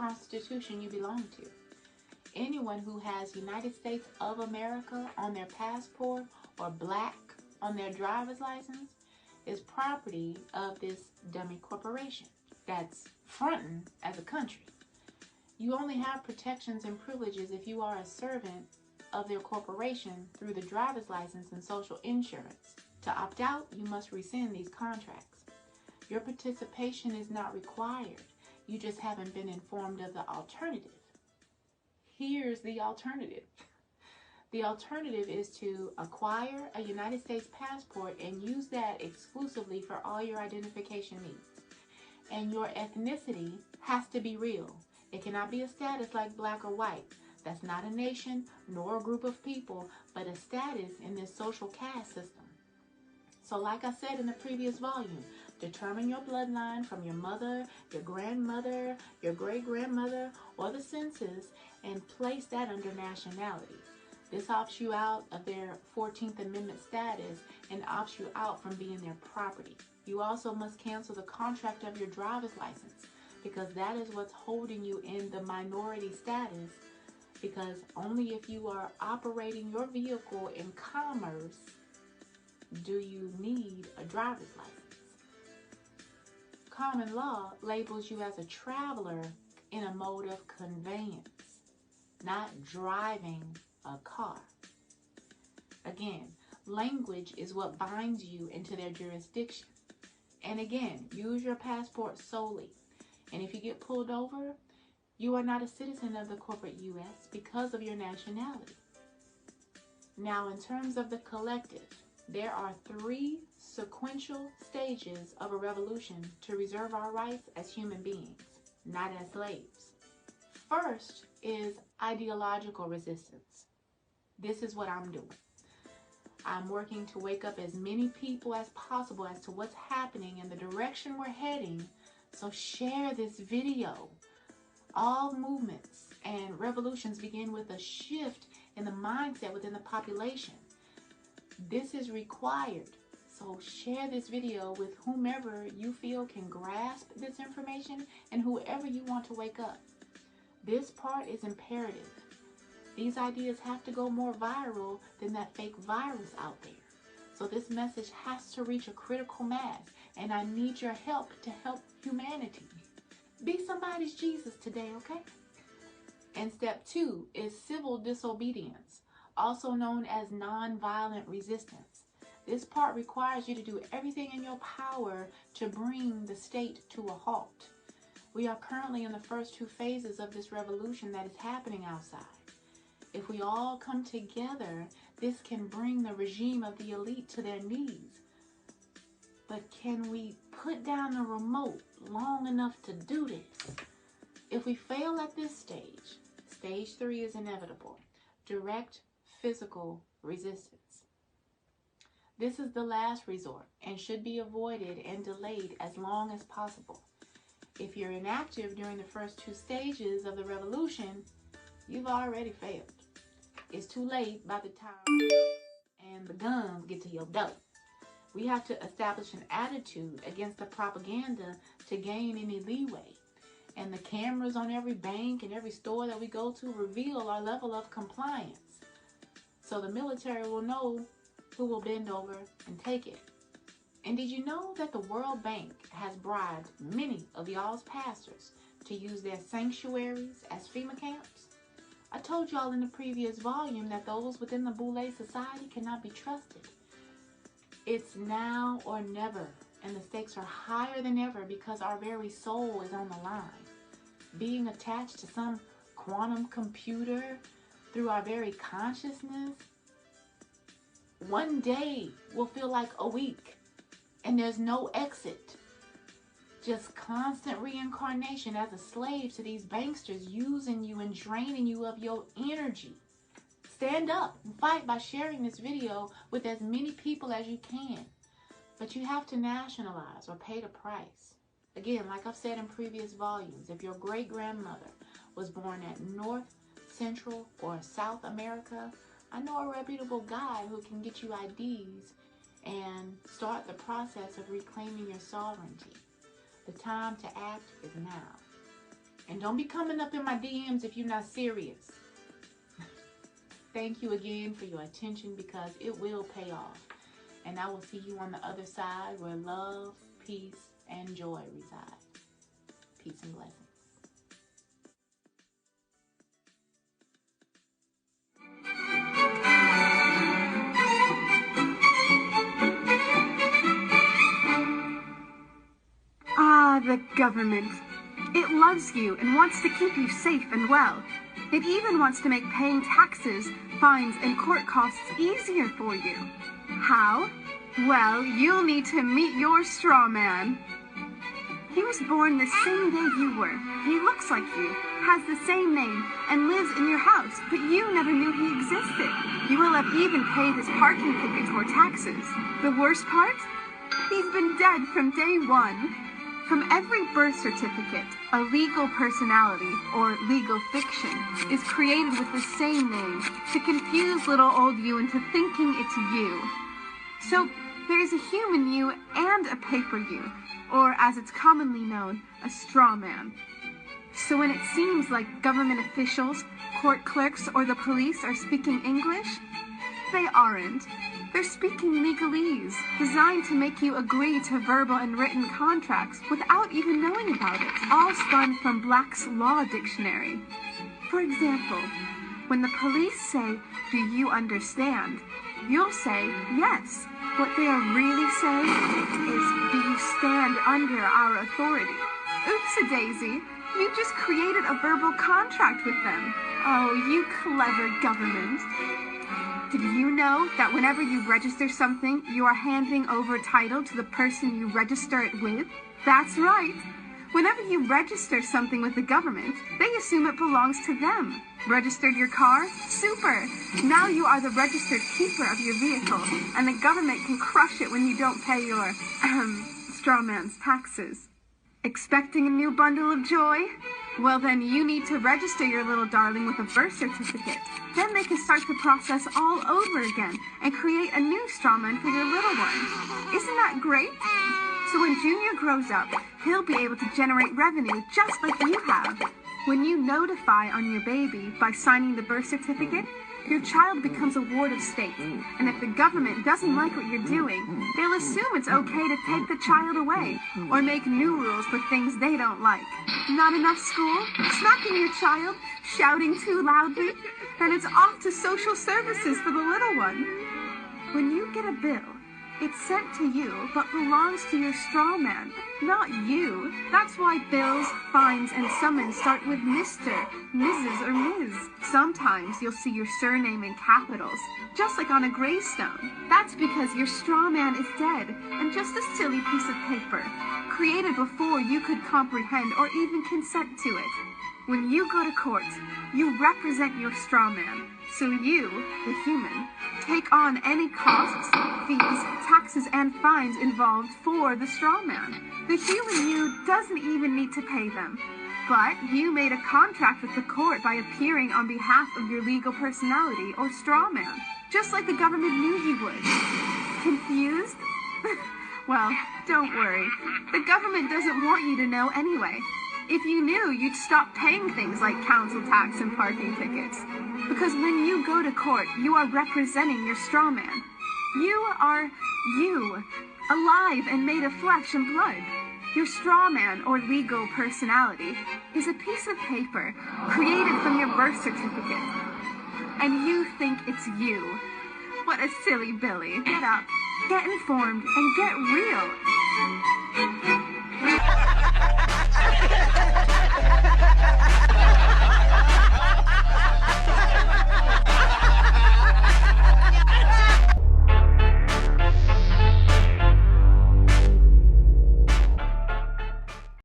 constitution you belong to. Anyone who has United States of America on their passport or black on their driver's license is property of this dummy corporation that's fronting as a country. You only have protections and privileges if you are a servant of their corporation through the driver's license and social insurance. To opt out, you must rescind these contracts. Your participation is not required. You just haven't been informed of the alternative. Here's the alternative. The alternative is to acquire a United States passport and use that exclusively for all your identification needs. And your ethnicity has to be real. It cannot be a status like black or white. That's not a nation nor a group of people, but a status in this social caste system. So like I said in the previous volume, determine your bloodline from your mother, your grandmother, your great-grandmother, or the census, and place that under nationality. This opts you out of their 14th Amendment status and opts you out from being their property. You also must cancel the contract of your driver's license, because that is what's holding you in the minority status, because only if you are operating your vehicle in commerce do you need a driver's license. Common law labels you as a traveler in a mode of conveyance, not driving a car. Again, language is what binds you into their jurisdiction. And again, use your passport solely. And if you get pulled over, you are not a citizen of the corporate U.S. because of your nationality. Now, in terms of the collective, there are 3 sequential stages of a revolution to reserve our rights as human beings, not as slaves. First is ideological resistance. This is what I'm doing. I'm working to wake up as many people as possible as to what's happening and the direction we're heading. So share this video. All movements and revolutions begin with a shift in the mindset within the population. This is required. So share this video with whomever you feel can grasp this information and whoever you want to wake up. This part is imperative. These ideas have to go more viral than that fake virus out there. So this message has to reach a critical mass, and I need your help to help humanity. Be somebody's Jesus today, okay? And step 2 is civil disobedience, also known as nonviolent resistance. This part requires you to do everything in your power to bring the state to a halt. We are currently in the first 2 phases of this revolution that is happening outside. If we all come together, this can bring the regime of the elite to their knees. But can we put down the remote long enough to do this? If we fail at this stage, stage 3 is inevitable. Direct physical resistance. This is the last resort and should be avoided and delayed as long as possible. If you're inactive during the first 2 stages of the revolution, you've already failed. It's too late by the time and the guns get to your door. We have to establish an attitude against the propaganda to gain any leeway. And the cameras on every bank and every store that we go to reveal our level of compliance. So the military will know who will bend over and take it. And did you know that the World Bank has bribed many of y'all's pastors to use their sanctuaries as FEMA camps? I told y'all in the previous volume that those within the Boule Society cannot be trusted. It's now or never, and the stakes are higher than ever because our very soul is on the line. Being attached to some quantum computer through our very consciousness, one day will feel like a week, and there's no exit. Just constant reincarnation as a slave to these banksters using you and draining you of your energy. Stand up and fight by sharing this video with as many people as you can. But you have to nationalize or pay the price. Again, like I've said in previous volumes, if your great-grandmother was born at North, Central, or South America, I know a reputable guy who can get you IDs and start the process of reclaiming your sovereignty. The time to act is now. And don't be coming up in my DMs if you're not serious. Thank you again for your attention, because it will pay off. And I will see you on the other side where love, peace, and joy reside. Peace and blessings. Ah, the government. It loves you and wants to keep you safe and well. It even wants to make paying taxes, fines, and court costs easier for you. How? Well, you'll need to meet your straw man. He was born the same day you were. He looks like you, has the same name, and lives in your house, but you never knew he existed. You will have even paid his parking tickets or taxes. The worst part? He's been dead from day one. From every birth certificate, a legal personality, or legal fiction, is created with the same name to confuse little old you into thinking it's you. So, there's a human you and a paper you, or as it's commonly known, a straw man. So when it seems like government officials, court clerks, or the police are speaking English, they aren't. They're speaking legalese, designed to make you agree to verbal and written contracts without even knowing about it, all spun from Black's Law Dictionary. For example, when the police say, "Do you understand?" you'll say, "Yes." What they are really saying is, "Do you stand under our authority?" Oops-a-daisy, you just created a verbal contract with them. Oh, you clever government. Did you know that whenever you register something, you are handing over title to the person you register it with? That's right. Whenever you register something with the government, they assume it belongs to them. Registered your car? Super! Now you are the registered keeper of your vehicle, and the government can crush it when you don't pay your, straw man's taxes. Expecting a new bundle of joy? Well, then you need to register your little darling with a birth certificate. Then they can start the process all over again and create a new straw man for your little one. Isn't that great? So when Junior grows up, he'll be able to generate revenue just like you have. When you notify on your baby by signing the birth certificate, your child becomes a ward of state. And if the government doesn't like what you're doing, they'll assume it's okay to take the child away or make new rules for things they don't like. Not enough school? Smacking your child? Shouting too loudly? And it's off to social services for the little one. When you get a bill, it's sent to you but belongs to your straw man, not you. That's why bills, fines, and summons start with Mr., Mrs., or Ms. Sometimes you'll see your surname in capitals, just like on a gravestone. That's because your straw man is dead and just a silly piece of paper, created before you could comprehend or even consent to it. When you go to court, you represent your straw man. So you, the human, take on any costs, fees, taxes, and fines involved for the straw man. The human you doesn't even need to pay them. But you made a contract with the court by appearing on behalf of your legal personality or straw man, just like the government knew you would. Confused? Well, don't worry. The government doesn't want you to know anyway. If you knew, you'd stop paying things like council tax and parking tickets. Because when you go to court, you are representing your straw man. You are you, alive and made of flesh and blood. Your straw man, or legal personality, is a piece of paper created from your birth certificate. And you think it's you. What a silly Billy. Get up, get informed, and get real.